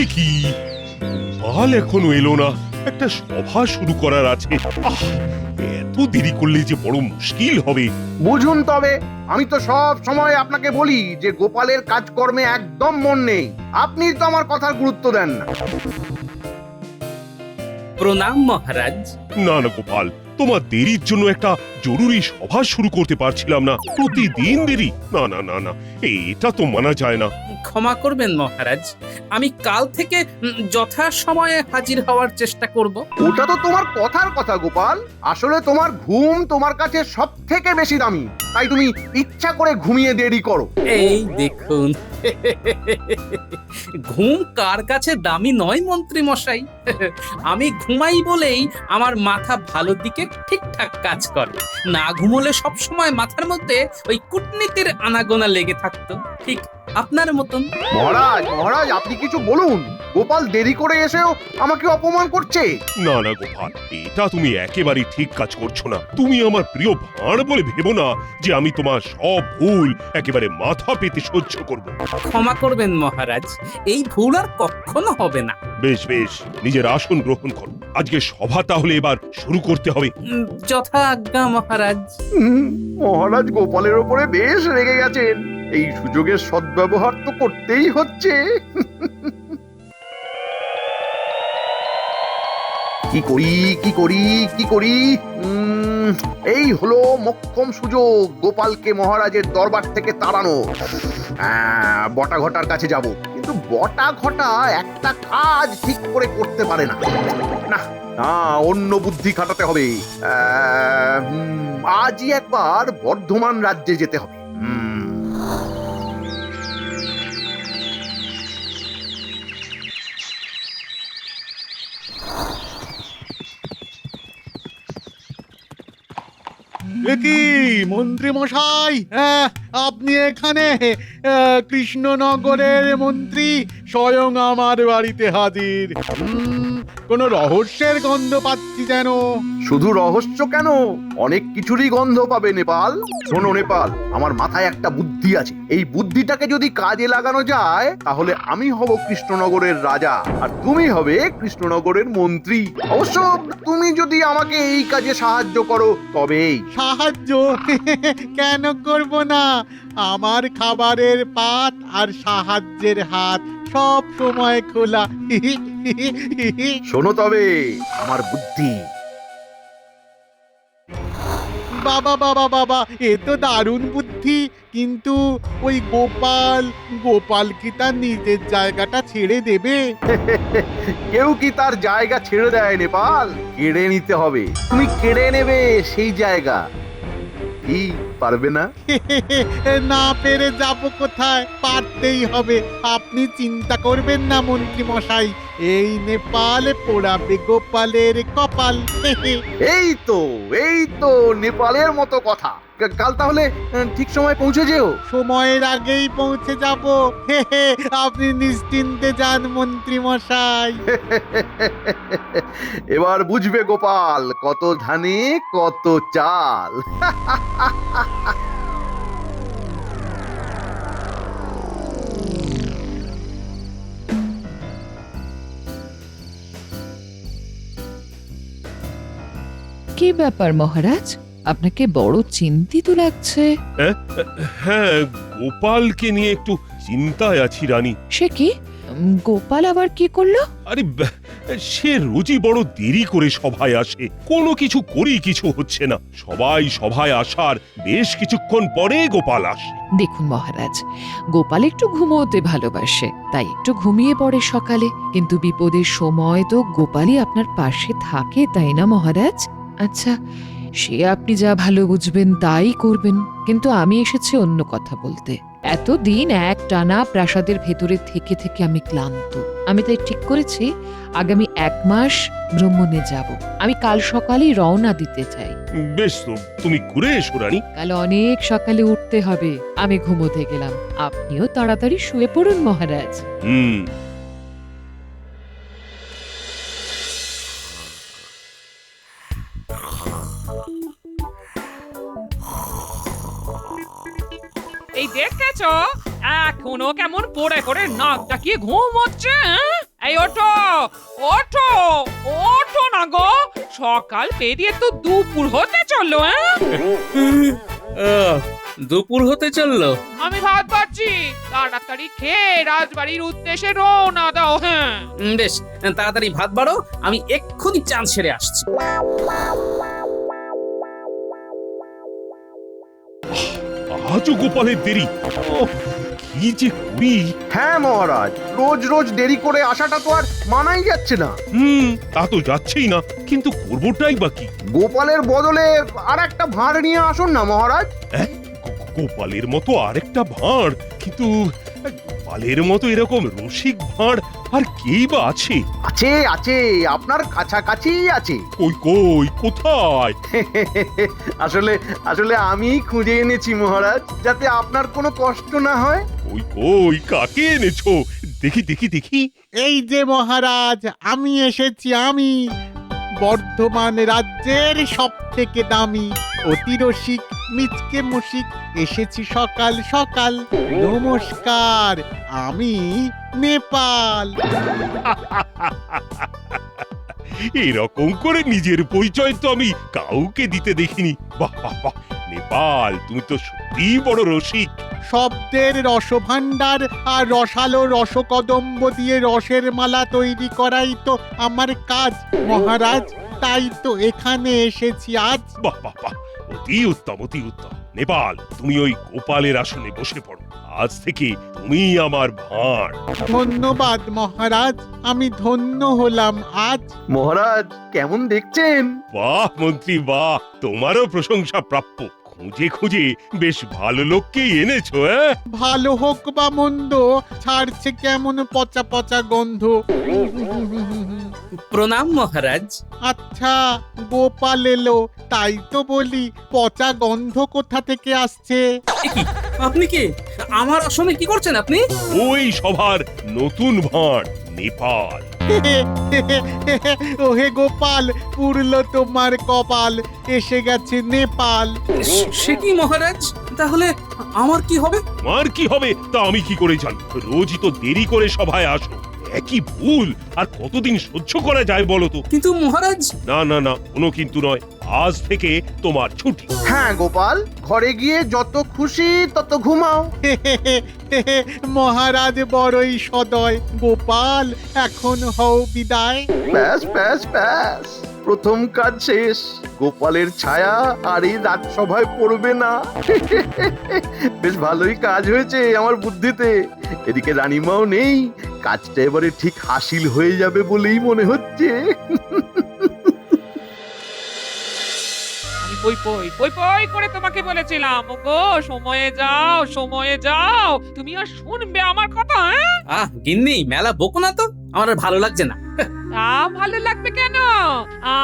এ কি, গোপাল এখনো এলো না? একটা সভা শুরু করার আছে। আহ, এত দেরি করলে যে বড় মুশকিল হবে। বুঝুন তবে, আমি তো সব সময় আপনাকে বলি যে গোপালের কাজকর্মে একদম মন নেই। আপনি তো আমার কথার গুরুত্ব দেন না। প্রণাম মহারাজ। না না গোপাল, তোমার দেরির জন্য একটা জরুরি সভা শুরু করতে পারছিলাম না। প্রতিদিন দেরি, না না না না, এটা তো মানা যায় না। ক্ষমা করবেন মহারাজ, আমি কাল থেকে যথা সময়ে হাজির হওয়ার চেষ্টা করব। ওটা তো তোমার কথার কথা গোপাল, আসলে তোমার ঘুম তোমার কাছে সব থেকে বেশি দামি, তাই তুমি ইচ্ছা করে ঘুমিয়ে দেরি করো। এই দেখুন, ঘুম কার কাছে দামি নয় মন্ত্রী মশাই। আমি ঘুমাই বলেই আমার মাথা ভালো দিকে ঠিকঠাক কাজ করে। না ঘুমোলে সব সময় মাথার মধ্যে ওই কূটনীতির আনাগোনা লেগে থাকতো, ঠিক আপনার মতন। মহারাজ মহারাজ, আপনি কিছু বলুন। গোপাল দেরি করে এসেও আমাকে অপমান করছে। না না গোপাল, এটা তুমি একেবারে ঠিক কাজ করছো না। তুমি আমার প্রিয় ভাঁড় বলে ভেবো না যে আমি তোমার সব ভুল একেবারে মাথা পেতে সহ্য করব। ক্ষমা করবেন মহারাজ, এই ভুল আর কখনো হবে না। বেশ বেশ, নিজের আসন গ্রহণ করো। আজকে সভা তাহলে এবার শুরু করতে হবে। যথা আজ্ঞা মহারাজ। মহারাজ গোপালের ওপরে বেশ রেগে গেছেন। এই সুযোগের সদ্ব্যবহার তো করতেই হচ্ছে। কি করি কি করি কি করি, এই হলো মোক্ষম সুযোগ গোপালকে মহারাজের দরবার থেকে তাড়ানো। বটা ঘটার কাছে যাব, কিন্তু বটা ঘটা একটা কাজ ঠিক করে করতে পারে না। না না, অন্য বুদ্ধি খাটাতে হবে। আজই একবার বর্ধমান রাজ্যে যেতে হবে। কি মন্ত্রী মশাই, আপনি এখানে? কৃষ্ণনগরের মন্ত্রী স্বয়ং আমার বাড়িতে হাজির। কোনো রহস্যের গন্ধ পাচ্ছি যেন। শুধু রহস্য কেন, অনেক কিছুরই গন্ধ পাবে নেপাল। শোনো নেপাল, আমার মাথায় একটা বুদ্ধি আছে। এই বুদ্ধিটাকে যদি কাজে লাগানো যায় তাহলে আমি হব কৃষ্ণনগরের রাজা আর তুমি হবে কৃষ্ণনগরের মন্ত্রী। অবশ্য তুমি যদি আমাকে এই কাজে সাহায্য করো তবেই। সাহায্য কেন করব না? আমার খাবারের পাত আর সাহায্যের হাত সব সময় খোলা। শোনো তবে আমার বুদ্ধি। বাবা বাবা বাবা, এ তো দারুণ বুদ্ধি। কিন্তু ওই গোপাল কি তার নিজের জায়গাটা ছেড়ে দেবে? কেউ কি তার জায়গা ছেড়ে দেয় নেপাল? কেড়ে নিতে হবে। তুমি কেড়ে নেবে সেই জায়গা। কি পারবে না? না পেরে যাব কোথায়? পারতেই হবে। আপনি চিন্তা করবেন না মন্ত্রী মশাই, এই নেপাল পোড়াবে গোপালের কপাল। এই তো নেপালের মতো কথা। কাল তাহলে ঠিক সময় পৌঁছে যেও। সময়ের আগেই পৌঁছে যাব। আপনি নিশ্চিন্তে যান মন্ত্রী মশাই। এবার বুঝবে গোপাল, কত ধানে কত চাল। কি ব্যাপার মহারাজ, আপনাকে বড় চিন্তিত লাগছে। হ্যাঁ, গোপালকে নিয়ে একটু চিন্তায় আছি রানী। সে কি, গোপাল আবার কি করলো? আরে সে রোজই বড় দেরি করে সভায় আসে, কোনো কিছু কিছু হচ্ছে না। সবাই সভায় আসার বেশ কিছুক্ষণ পরে গোপাল আসে। দেখুন মহারাজ, গোপাল একটু ঘুমোতে ভালোবাসে, তাই একটু ঘুমিয়ে পড়ে সকালে। কিন্তু বিপদের সময় তো গোপালই আপনার পাশে থাকে, তাই না মহারাজ? আচ্ছা, সে আপনি যা ভালো বুঝবেন তাই করবেন, কিন্তু আমি এসেছি অন্য কথা বলতে। এতদিন এক টানা প্রাসাদের ভেতরে থেকে থেকে আমি ক্লান্ত। আমি তাই ঠিক করেছি আগামী 1 মাস ভ্রমণে যাব। আমি কাল সকালেই রওনা দিতে চাই। বেশ, তো তুমি ঘুরে এসো রানী। কাল অনেক সকালে উঠতে হবে। আমি ঘুমোতে গেলাম, আপনিও তাড়াতাড়ি শুয়ে পড়ুন মহারাজ। এই দেখেছো, এখনো কেমন পড়ে পড়ে নাক ডাকিয়ে ঘুম হচ্ছে। এই ওঠো ওঠো ওঠো না গো, সকাল পেরিয়ে তো দুপুর হতে চললো। দুপুর হতে চললো। আমি ভাত পাচ্ছি, তাড়াতাড়ি খেয়ে রাজবাড়ির উদ্দেশ্যে রওনা দাও। হ্যাঁ বেশ, তাড়াতাড়ি ভাত বাড়ো, আমি এক্ষুনি চান সেরে আসছি। আজও গোপালের দেরি। ওহ, কি যে করি। হ্যাঁ মহারাজ, রোজ রোজ দেরি করে আসাটা তো আর মানাই যাচ্ছে না। তা তো যাচ্ছেই না, কিন্তু করবোটাই বা কি? গোপালের বদলে আর একটা ভাঁড় নিয়ে আসুন না মহারাজ। গোপালের মতো আরেকটা ভাঁড়? কিন্তু গোপালের মতো এরকম রসিক ভাঁড় আর কেই বা আছে? আছে আছে, আপনার কাছাকাছি আছে। কই কই, কোথায়? আসলে আসলে আমি খুঁজে এনেছি মহারাজ, যাতে আপনার কোনো কষ্ট না হয়। কই কই, কাকে এনেছো? দেখি দেখি দেখি। এই যে মহারাজ, আমি এসেছি। আমি বর্ধমান রাজ্যের সব থেকে দামি অতি রসিক মিচকে মুশিক এসেছি সকাল সকাল। নমস্কার, আমি নেপাল। এরকম করে নিজের পরিচয় তো আমি কাউকে দিতে দেখিনি। বাহ বাহ বাহ, নেপাল, তুমি তো সত্যি বড় রসিক। শব্দের রসভাণ্ডার আর রসালো রসকদম্ব দিয়ে রসের মালা তৈরি করাই তো আমার কাজ মহারাজ। তাই তো এখানে এসেছি আজ। বাহ বাহ বাহ, অতি উত্তম অতি উত্তম। নেপাল, তুমি ওই গোপালের আসনে বসে পড়ো। আজ থেকে তুমি আমার ভাঁড়। ধন্যবাদ মহারাজ, আমি ধন্য হলাম আজ। মহারাজ কেমন দেখছেন? বাহ মন্ত্রী বাহ, তোমারও প্রশংসা প্রাপ্য। খুঁজে খুঁজে বেশ ভালো লোককেই এনেছো। ভালো হোক বা মন্দ, ছাড়ছে কেমন পচা পচা গন্ধ। প্রণাম মহারাজ। আচ্ছা, গোপাল এলো, তাই তো বলি পচা গন্ধ কোথা থেকে আসছে? এ কি, আপনি কি আমার আসনে কি করছেন আপনি? ওই সভার নতুন ভাঁড় নেপাল। ওহে গোপাল, পুরলো তোমার কপাল, এসে গেছে নেপাল। সে কি মহারাজ, তাহলে আমার কি হবে? আমার কি হবে তা আমি কি করে জানি? রোজই তো দেরি করে সভায় আসো। একই ভুল আর কতদিন সহ্য করা যায় বলো তো? কিন্তু মহারাজ। না না না, কোনো কিন্তু নয়। আজ থেকে তোমার ছুটি। হ্যাঁ গোপাল, ঘরে গিয়ে যত খুশি তত ঘুমাও। মহারাজ বড়ই সদয়। গোপাল, এখন হও বিদায়। ব্যাস ব্যাস ব্যাস, প্রথম কাজ শেষ। গোপালের ছায়া আর এই রাজসভায় পড়বে না। বেশ ভালোই কাজ হয়েছে আমার বুদ্ধিতে। এদিকে রানীমাও নেই, কাজটা এবারে ঠিক হাসিল হয়ে যাবে বলেই মনে হচ্ছে। আমি পই পই পই পই করে তোমাকে বলেছিলাম, ওগো সময়ে যাও সময়ে যাও, তুমি আর শুনবে আমার কথা? গিন্নি, মেলা বকো না তো, আমার আর ভালো লাগছে না। তা ভালো লাগবে কেন?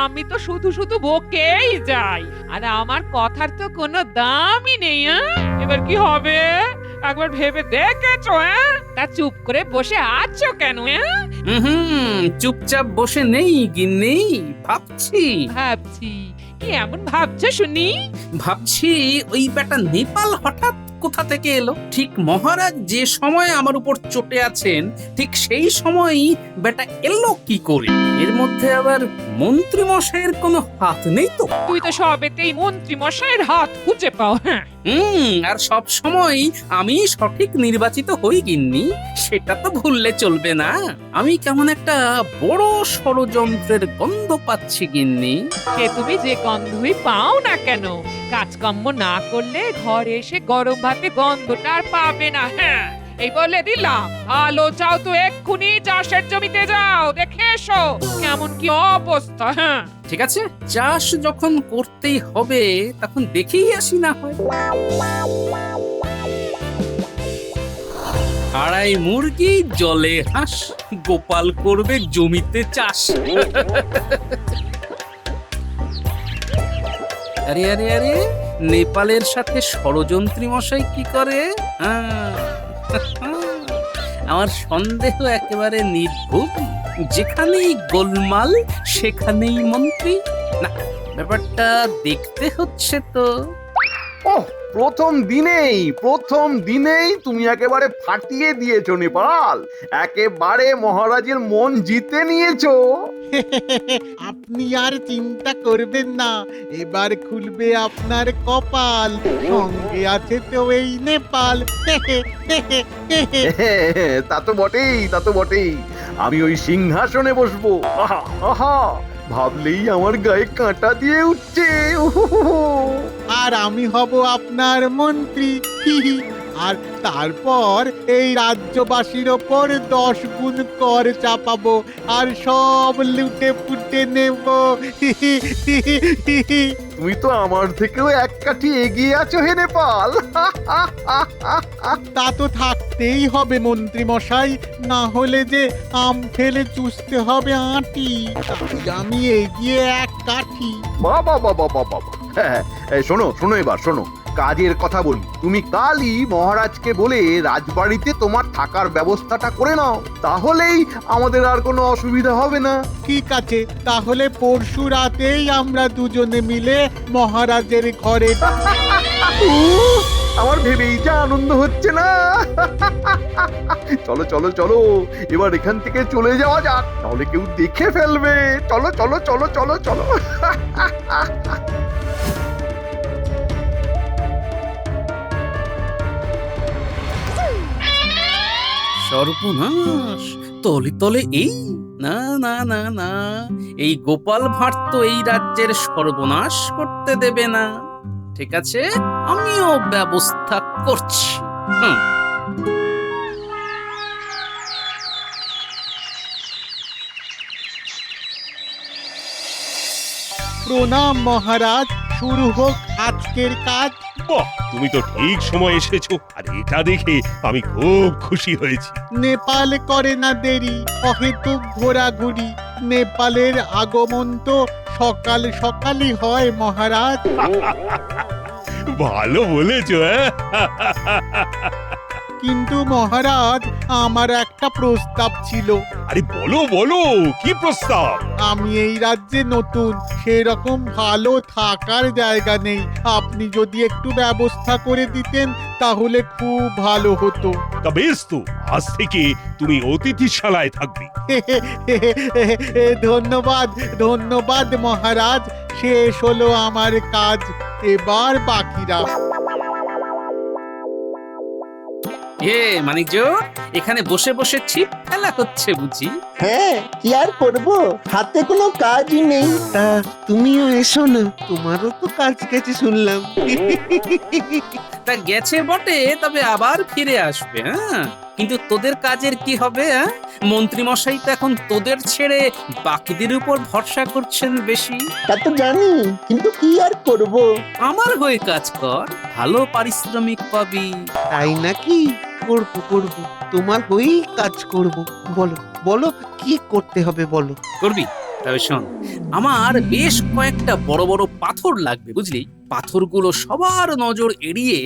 আমি তো শুধু শুধু বকেই যাই, আর আমার কথার তো কোনো দামই নেই। এবার কি হবে একবার ভেবে দেখেছো? তা চুপ করে বসে আছো কেন? চুপচাপ বসে নেই গিন্নি, ভাবছি। ভাবছি? কি এমন ভাবছো শুনি? ভাবছি ওই বেটা নেপাল হঠাৎ কোথা থেকে এলো। ঠিক মহারাজ যে সময় আমার উপর চটে আছেন, ঠিক সেই সময়ই বেটা এলো কি করে? এর মধ্যে আবার মন্ত্রী মশাইয়ের কোনো হাত নেই তো? তুই তো সবেতেই মন্ত্রী মশাইয়ের হাত খুঁজে পাও। আর সব সময় আমি সঠিক নির্বাচিত হই গিন্নি, সেটা তো ভুললে চলবে না। আমি কেমন একটা বড় ষড়যন্ত্রের গন্ধ পাচ্ছি গিন্নি। সে তুমি যে গন্ধই পাও না কেন, কাজকর্ম না করলে ঘরে এসে গরম ভাতে গন্ধটা আর পাবে না। এই বলে দিলাম, ভালো চাও তো এক্ষুনি চাষের জমিতে যাও, দেখে এসো কেমন কি অবস্থা। ঠিক আছে, চাষ যখন করতেই হবে তখন দেখেই আসি না হয়। আড়াই মুরগি জলে হাঁস, গোপাল করবে জমিতে চাষ। আরে আরে আরে, নেপালের সাথে ষড়যন্ত্রী মশাই কি করে? আমার সন্দেহ একেবারে নির্ভুল। যেখানেই গোলমাল সেখানেই মন্ত্রী। না, ব্যাপারটা দেখতে হচ্ছে তো। ওহ, প্রথম দিনেই তুমি একেবারে ফাটিয়ে দিয়েছো নেপাল, একেবারে মহারাজের মন জিতে নিয়েছো। আপনি আর চিন্তা করবেন না, এবার খুলবে আপনার কপাল, সঙ্গে আছে তো এই নেপাল। তা তো বটেই, আমি ওই সিংহাসনে বসবো। আহা আহা, ভাবলেই আমার গায়ে কাঁটা দিয়ে উঠছে। আর আমি হব আপনার মন্ত্রী। আর তারপর এই রাজ্যবাসীর ওপর 10 গুণ কর চাপাবো, আর সব লুটে পুটে নেব। তুমি তো আমার থেকেও এক কাঠি এগিয়ে আছো হে নেপাল। তা তো থাকতেই হবে মন্ত্রী মশাই, না হলে যে আম ফেলে চুষতে হবে আঁটি। তাই আমি এগিয়ে এক কাঠি। বাবা বাবা বাবা, হ্যাঁ, শোনো এবার শোনো, কাজের কথা বলি। তুমি কালই মহারাজকে বলে রাজবাড়িতে তোমার থাকার ব্যবস্থাটা করে নাও, তাহলেই আমাদের আর কোনো অসুবিধা হবে না। ঠিক আছে, তাহলে পরশু রাতেই আমরা দুজনে মিলে মহারাজের ঘরে। আমার ভেবেই যা আনন্দ হচ্ছে না। চলো চলো চলো, এবার এখান থেকে চলে যাওয়া যাক, তাহলে কেউ দেখে ফেলবে। চলো চলো চলো চলো চলো। সর্বনাশ, তলে তলে এই না না না না, এই গোপাল ভাঁড় তো এই রাজ্যের সর্বনাশ করতে দেবে না। ঠিক আছে, আমিও ব্যবস্থা করছি। প্রণাম মহারাজ, শুরু হোক আজকের কাজ। বাহ, তুমি তো ঠিক সময় এসেছো, আর এটা দেখে আমি খুব খুশি হয়েছি। নেপাল করে না দেরি, অহেতুক ঘোরাঘুরি। নেপালের আগমন তো সকাল সকালই হয় মহারাজ। ভালো বলেছো। কিন্তু মহারাজ, আমার একটা প্রস্তাব ছিল। আরে বলো বলো, কি প্রস্তাব? আমি এই রাজ্যে নতুন, সেরকম ভালো থাকার জায়গা নেই। আপনি যদি একটু ব্যবস্থা করে দিতেন তাহলে খুব ভালো হতো। তা বেশ তো, আজ থেকে তুমি অতিথিশালায় থাকবে। ধন্যবাদ ধন্যবাদ মহারাজ, শেষ হলো আমার কাজ, এবার বাকিরা। মানিকজ, এখানে বসে বসে ছিপ খেলা হচ্ছে বুঝি? হ্যাঁ, কি আর করবো, হাতে কোনো কাজই নেই। তা তুমিও এসো না, তোমারও তো কাজ গেছে শুনলাম। তা গেছে বটে, তবে আবার ফিরে আসবে। হ্যাঁ, কিন্তু তোদের কাজের কি হবে? মন্ত্রী মশাই তো এখন তোদের ছেড়ে বাকিদের উপর ভরসা করছেন বেশি। তা তো জানি, কিন্তু কি আর করব। আমার হয়ে কাজ কর, ভালো পারিশ্রমিক পাবি। তাই নাকি? করবো করবো, তোমার হয়েই কাজ করব। বলো বলো, কি করতে হবে বলো। করবি? তবে শোন, আমার বেশ কয়েকটা বড় বড় পাথর লাগবে বুঝলি। পাথরগুলো সবার নজর এড়িয়ে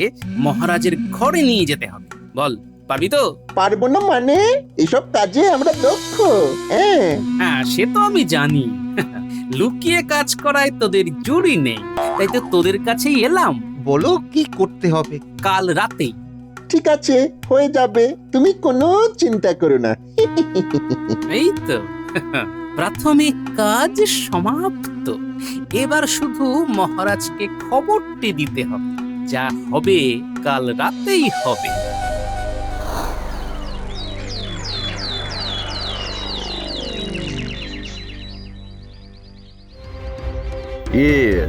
মহারাজের ঘরে নিয়ে যেতে হবে। বল, পারবি তো? পারবো না মানে? এসব কাজে আমরা দক্ষ। হ্যাঁ হ্যাঁ, সে তো আমি জানি। লুকিয়ে কাজ করায় তোদের জুড়ি নেই, তাই তো তোদের কাছেই এলাম। বলো, কি করতে হবে? কাল রাতেই। ঠিক আছে, হয়ে যাবে, তুমি কোনো চিন্তা করো না। এই তো, প্রাথমিক কাজ সমাপ্ত। এবার শুধু মহারাজকে খবরটি দিতে হবে, যা হবে কাল রাতেই হবে।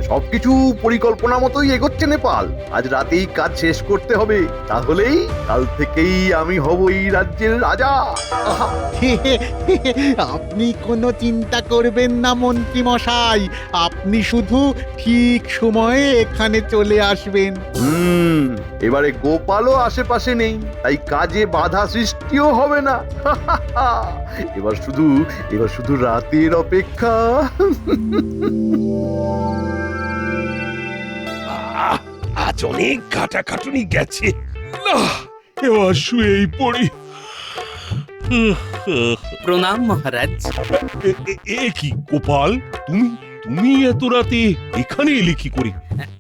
সবকিছু পরিকল্পনা মতোই এগোচ্ছে নেপাল। আজ রাতেই কাজ শেষ করতে হবে, তাহলেই কাল থেকেই আমি হব এই রাজ্যের রাজা। আহা! আপনি কোনো চিন্তা করবেন না মন্ত্রী মশাই, আপনি শুধু ঠিক সময়ে এখানে চলে আসবেন। এবারে গোপালও আশেপাশে নেই, তাই কাজে বাধা সৃষ্টিও হবে না। এবার শুধু রাতের অপেক্ষা। আজ অনেক খাটাখাটুনি গেছে, এবার শুয়েই পড়ি। প্রণাম মহারাজ। এ কি গোপাল, তুমি তুমি এত রাতে এখানে এলে কি করে?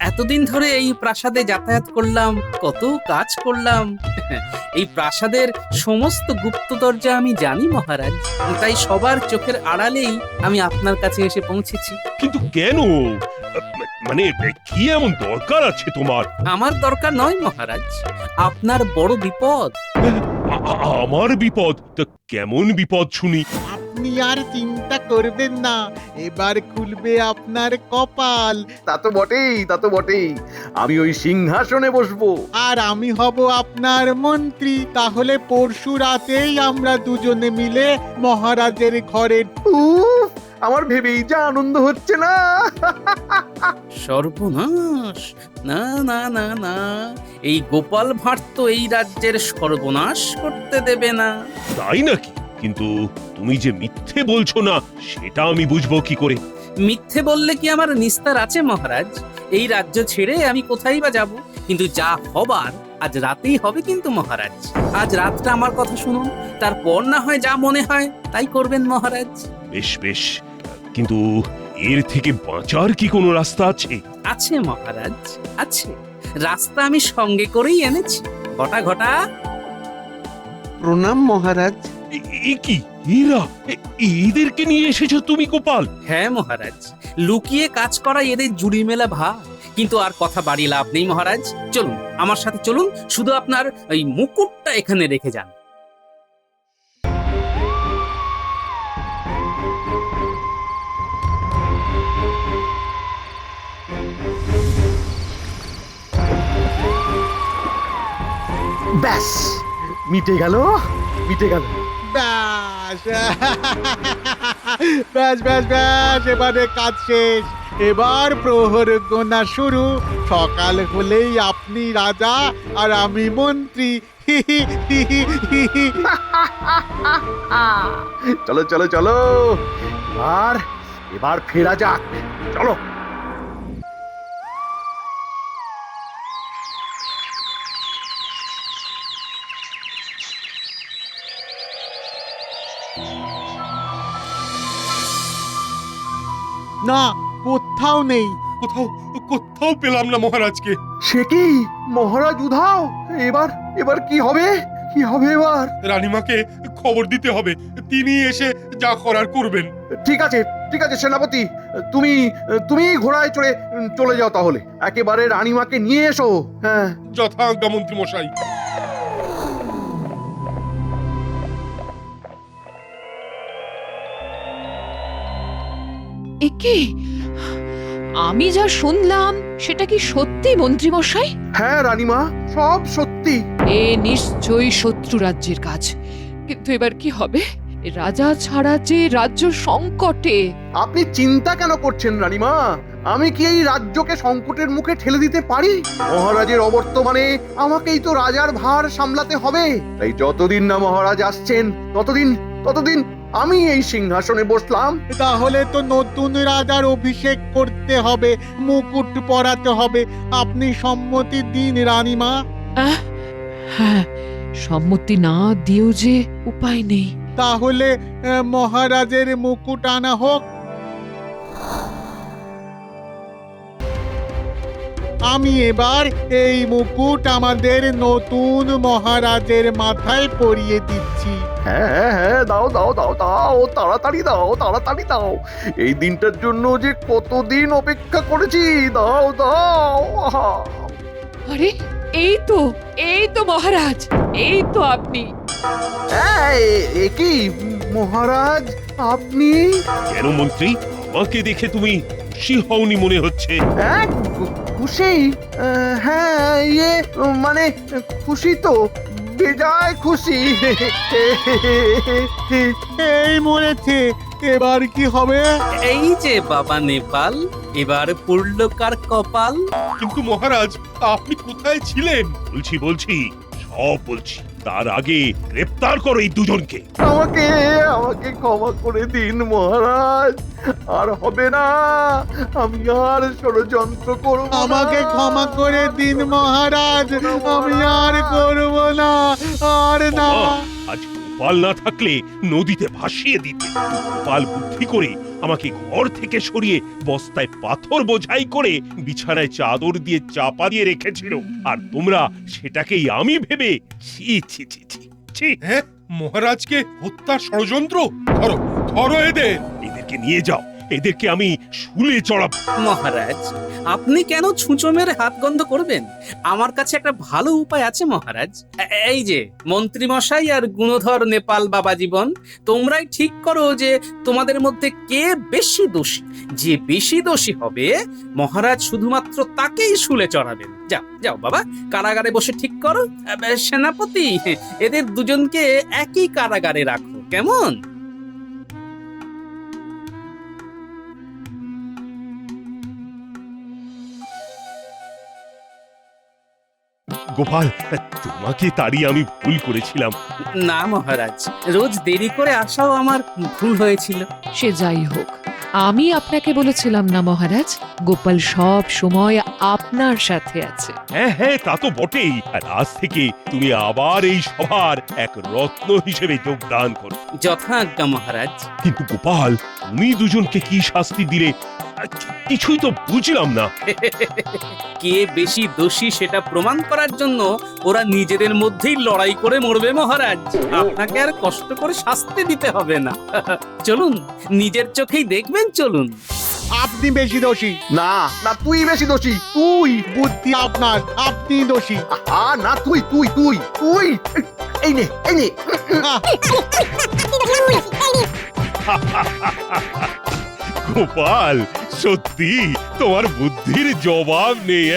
এতদিন ধরে এই প্রাসাদে যাতায়াত করলাম, কত কাজ করলাম। এই প্রাসাদের সমস্ত গুপ্ত দরজা আমি জানি মহারাজ, তাই সবার চোখের আড়ালেই আমি আপনার কাছে এসে পৌঁছেছি। কিন্তু কেন? মানে কি এমন দরকার আছে তোমার? আমার দরকার নয় মহারাজ, আপনার বড় বিপদ। আমার বিপদ? তা কেমন বিপদ শুনি? আপনি আর চিন্তা করবেন না, এবার খুলবে আপনার কপাল। তা তো বটেই, তা তো বটেই। আমি ওই সিংহাসনে বসবো। আর আমি হব আপনার মন্ত্রী। তাহলে পরশু রাতেই আমরা দুজনে মিলে মহারাজের ঘরে। উফ, আমার ভেবেই যা আনন্দ হচ্ছে না। সর্বনাশ! না না না না, এই গোপাল ভাঁড় তো এই রাজ্যের সর্বনাশ করতে দেবে না। তাই নাকি? কিন্তু তুমি যে মিথ্যে বলছো না সেটা আমি বুঝবো কি করে? মিথ্যে বললে কি আমার নিস্তার আছে মহারাজ? এই রাজ্য ছেড়ে আমি কোথায় বা যাব? কিন্তু যা হবার আজ রাতেই হবে কিন্তু মহারাজ। আজ রাতটা আমার কথা শুনুন, তারপর না হয় যা মনে হয় তাই করবেন মহারাজ। বেশ বেশ, কিন্তু এর থেকে বাঁচার কি কোনো রাস্তা আছে? আছে মহারাজ, আছে। রাস্তা আমি সঙ্গে করেই এনেছি। ঘটা ঘটা। প্রণাম মহারাজ। এ কি এরা? এদেরকে নিয়ে এসেছো তুমি গোপাল? হ্যাঁ মহারাজ, লুকিয়ে কাজ করা এদের জুড়ি মেলা ভার। কিন্তু আর কথা বাড়িয়ে লাভ নেই মহারাজ, চলুন আমার সাথে চলুন। শুধু আপনার ওই মুকুটটা এখানে রেখে যান। ব্যাস, মিটে গেল, মিটে গেল। ব্যাস ব্যাস ব্যাস ব্যাস, এবারে কাজ শেষ। এবার প্রহর গোনা শুরু। সকাল হলেই আপনি রাজা আর আমি মন্ত্রী। চলো চলো চলো, আর এবার ফেরা যাক। চলো। না, কোথাও নেই। কোথাও কোথাও পেলাম না মহারাজকে। সে কি, মহারাজ উধাও? এবার এবার কি হবে? কি হবে এবার? রানীমাকে খবর দিতে হবে, তিনি এসে যা করার করবেন। ঠিক আছে, ঠিক আছে সেনাপতি, তুমি তুমি ঘোড়ায় চড়ে চলে যাও তাহলে। একেবারে রানীমাকে নিয়ে এসো। হ্যাঁ, যথাজ্ঞা মন্ত্রী মশাই। একে আমি যা শুনলাম সেটা কি সত্যি মন্ত্রী মশাই? হ্যাঁ রানীমা, সব সত্যি। এ নিশ্চয়ই শত্রু রাজ্যের কাজ। কিন্তু এবার কি হবে? রাজা ছাড়া যে রাজ্য সংকটে। আপনি চিন্তা কেন করছেন রানীমা? আমি কি এই রাজ্যকে সংকটের মুখে ঠেলে দিতে পারি? মহারাজের অবর্তমানে আমাকেই তো রাজার ভার সামলাতে হবে। তাই যতদিন না মহারাজ আসছেন ততদিন ততদিন আমি এই সিংহাসনে বসলাম। তাহলে তো নতুন রাজার অভিষেক করতে হবে, মুকুট পরাতে হবে। আপনি সম্মতি দিন রানীমা। হ্যাঁ, সম্মতি না দিয়েও যে উপায় নেই। তাহলে মহারাজের মুকুট আনা হোক। আমি এবার এই মুকুট আমাদের নতুন মহারাজের মাথায় পরিয়ে দিচ্ছি। হ্যাঁ হ্যাঁ হ্যাঁ, দাও দাও দাও দাও, তাড়াতাড়ি দাও, তাড়াতাড়ি দাও। এই দিনটার জন্য যে কতদিন অপেক্ষা করেছি। দাও দাও। আহা। আরে এই তো মহারাজ, এই তো আপনি। এ কি মহারাজ, আপনি? কেন মন্ত্রী, আমাকে দেখে তুমি খুশি হওনি মনে হচ্ছে? খুশি? হ্যাঁ, মানে খুশি তো, বেজায় খুশি। এই মরেছে, এবার কি হবে? এই যে বাবা নেপাল, এবার পুরল কার কপাল। কিন্তু মহারাজ, আপনি কোথায় ছিলেন? বলছি সব বলছি। তার আগে গ্রেফতার করো এই দুজনকে। আমাকে আমাকে ক্ষমা করে দিন মহারাজ, আর হবে না। আমি আর ষড়যন্ত্র করব না। আমাকে ক্ষমা করে দিন মহারাজ, আমি আর করব না, আর না। আজ গোপাল না থাকলে নদীতে ভাসিয়ে দিতে। গোপাল বুদ্ধি করে আমাকে ঘর থেকে সরিয়ে বস্তায় পাথর বোঝাই করে বিছানায় চাদর দিয়ে চাপা দিয়ে রেখেছিল, আর তোমরা সেটাকেই আমি ভেবে ছি ছি ছি ছি ছি। হ্যাঁ, মহারাজকে হত্যার ষড়যন্ত্র। ধরো ধরো এদের। এদেরকে নিয়ে যাও, এদেরকে আমি শুলে চড়াবো। মহারাজ, আপনি কেন ছুঁচো মেরে হাত গন্ধ করবেন? আমার কাছে একটা ভালো উপায় আছে মহারাজ। এই যে মন্ত্রী মশাই আর গুণধর নেপাল বাবা জীবন, তোমরাই ঠিক করো যে তোমাদের মধ্যে কে বেশি দোষী। যে বেশি দোষী হবে মহারাজ শুধুমাত্র তাকেই শুলে চড়াবেন। যাও যাও বাবা, কারাগারে বসে ঠিক করো। সেনাপতি, এদের দুজনকে একই কারাগারে রাখো, কেমন? গোপাল, তোমাকে তাড়িয়ে আমি ভুল করেছিলাম। না মহারাজ, রোজ দেরি করে আসাও আমার ভুল হয়েছিল। সে যাই হোক, আমি আপনাকে বলেছিলাম না মহারাজ, গোপাল সব সময় আপনার সাথে আছে। হ্যাঁ হ্যাঁ, তা তো বটেই। আর আজ থেকে তুমি আবার এই সভার এক রত্ন হিসেবে যোগদান করো। যথাজ্ঞা মহারাজ। কিন্তু গোপাল, তুমি দুজনকে কি শাস্তি দিলে কিছুই তো বুঝলাম না। কে বেশি দোষী সেটা প্রমাণ করার জন্য ওরা নিজেদের মধ্যেই লড়াই করে মরবে মহারাজ। আপনাকে আর কষ্ট করে শাস্তি দিতে হবে না। চলুন, নিজের চোখেই দেখবেন, চলুন। আপনি বেশি দোষী। না না, তুই বেশি দোষী, তুই। বুদ্ধি আপনার, আপনি দোষী। না, তুই তুই তুই তুই। এই নে এই নে। আহ, গোপাল, সত্যি তোমার বুদ্ধির জবাব নেই।